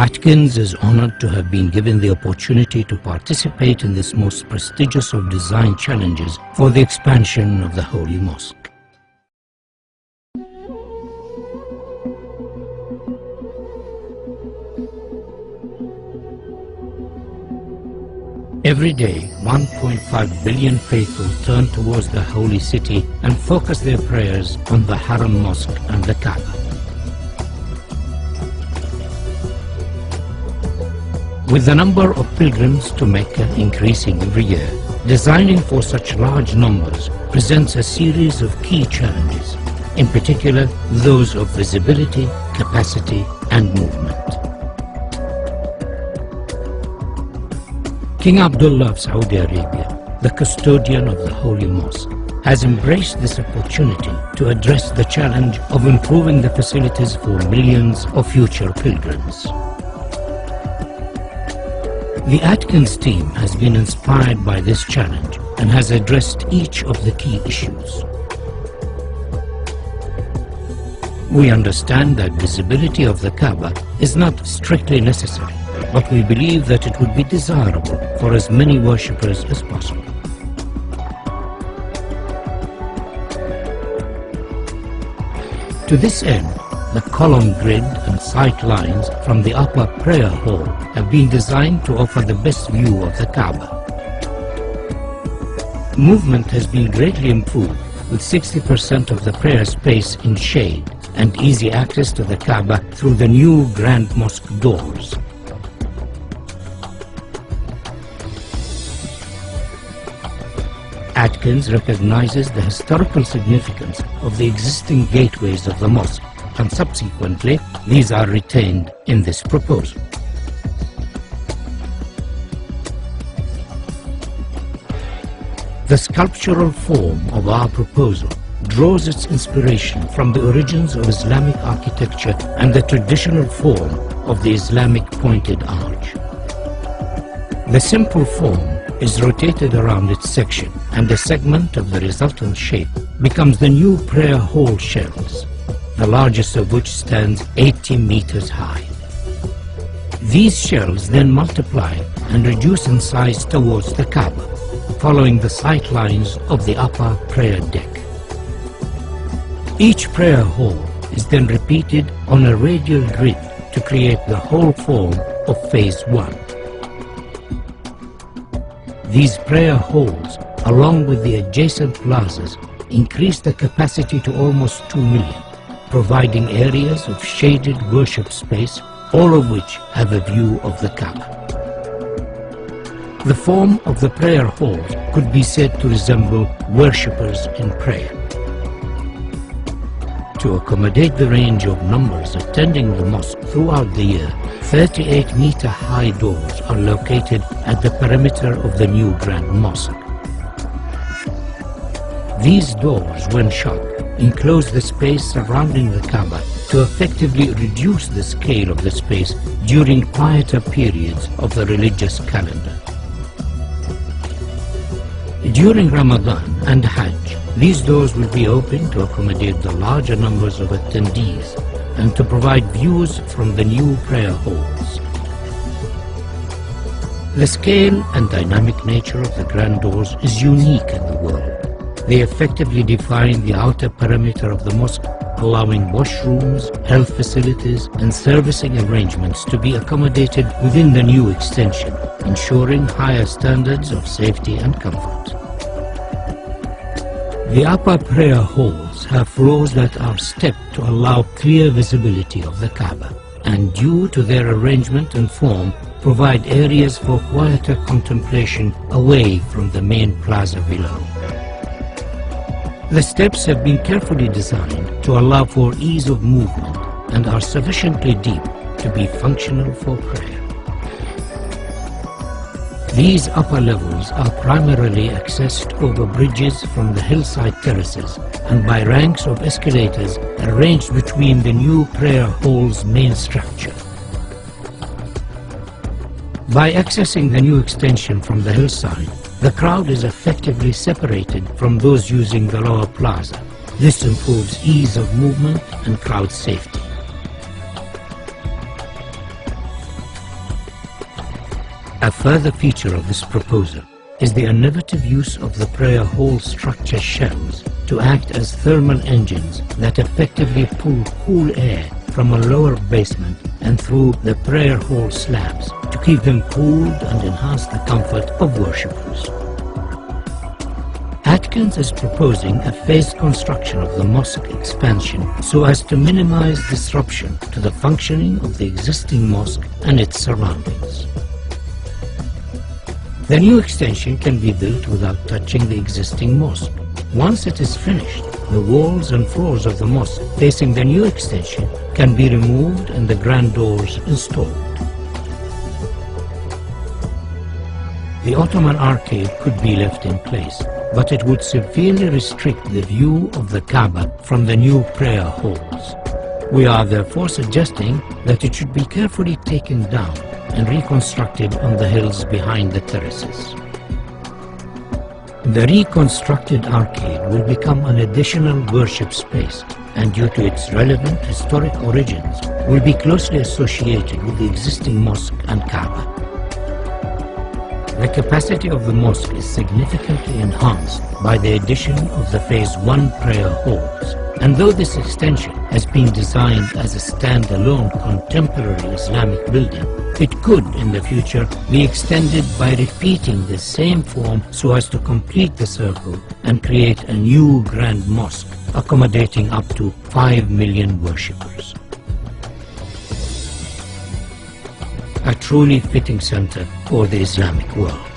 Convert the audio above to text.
Atkins is honored to have been given the opportunity to participate in this most prestigious of design challenges for the expansion of the Holy Mosque. Every day, 1.5 billion faithful turn towards the holy city and focus their prayers on the Haram Mosque and the Kaaba. With the number of pilgrims to Mecca increasing every year, designing for such large numbers presents a series of key challenges, in particular those of visibility, capacity and movement. King Abdullah of Saudi Arabia, the custodian of the Holy Mosque, has embraced this opportunity to address the challenge of improving the facilities for millions of future pilgrims. The Atkins team has been inspired by this challenge and has addressed each of the key issues. We understand that visibility of the Kaaba is not strictly necessary, but we believe that it would be desirable for as many worshippers as possible. To this end, the column grid and sight lines from the upper prayer hall have been designed to offer the best view of the Kaaba. Movement has been greatly improved, with 60% of the prayer space in shade and easy access to the Kaaba through the new Grand Mosque doors. Atkins recognizes the historical significance of the existing gateways of the mosque, and subsequently these are retained in this proposal. The sculptural form of our proposal draws its inspiration from the origins of Islamic architecture and the traditional form of the Islamic pointed arch. The simple form is rotated around its section, and a segment of the resultant shape becomes the new prayer hall shelves, the largest of which stands 80 meters high. These shelves then multiply and reduce in size towards the Kaaba, following the sight lines of the upper prayer deck. Each prayer hall is then repeated on a radial grid to create the whole form of Phase 1. These prayer halls, along with the adjacent plazas, increase the capacity to almost 2 million, providing areas of shaded worship space, all of which have a view of the Kaaba. The form of the prayer halls could be said to resemble worshippers in prayer. To accommodate the range of numbers attending the mosque throughout the year, 38-meter-high doors are located at the perimeter of the new Grand Mosque. These doors, when shut, enclose the space surrounding the Kaaba to effectively reduce the scale of the space during quieter periods of the religious calendar. During Ramadan and Hajj, these doors will be open to accommodate the larger numbers of attendees and to provide views from the new prayer halls. The scale and dynamic nature of the grand doors is unique in the world. They effectively define the outer perimeter of the mosque, allowing washrooms, health facilities and servicing arrangements to be accommodated within the new extension, ensuring higher standards of safety and comfort. The upper prayer halls have floors that are stepped to allow clear visibility of the Kaaba, and due to their arrangement and form, provide areas for quieter contemplation away from the main plaza below. The steps have been carefully designed to allow for ease of movement and are sufficiently deep to be functional for prayer. These upper levels are primarily accessed over bridges from the hillside terraces and by ranks of escalators arranged between the new prayer hall's main structure. By accessing the new extension from the hillside, the crowd is effectively separated from those using the lower plaza. This improves ease of movement and crowd safety. A further feature of this proposal is the innovative use of the prayer hall structure shells to act as thermal engines that effectively pull cool air from a lower basement and through the prayer hall slabs to keep them cooled and enhance the comfort of worshippers. Atkins is proposing a phased construction of the mosque expansion so as to minimize disruption to the functioning of the existing mosque and its surroundings. The new extension can be built without touching the existing mosque. Once it is finished, the walls and floors of the mosque facing the new extension can be removed and the grand doors installed. The Ottoman arcade could be left in place, but it would severely restrict the view of the Kaaba from the new prayer halls. We are therefore suggesting that it should be carefully taken down and reconstructed on the hills behind the terraces. The reconstructed arcade will become an additional worship space, and due to its relevant historic origins, will be closely associated with the existing mosque and Kaaba. The capacity of the mosque is significantly enhanced by the addition of the Phase 1 prayer halls, and though this extension has been designed as a standalone contemporary Islamic building, it could in the future be extended by repeating the same form so as to complete the circle and create a new grand mosque accommodating up to 5 million worshippers. A truly fitting center for the Islamic world.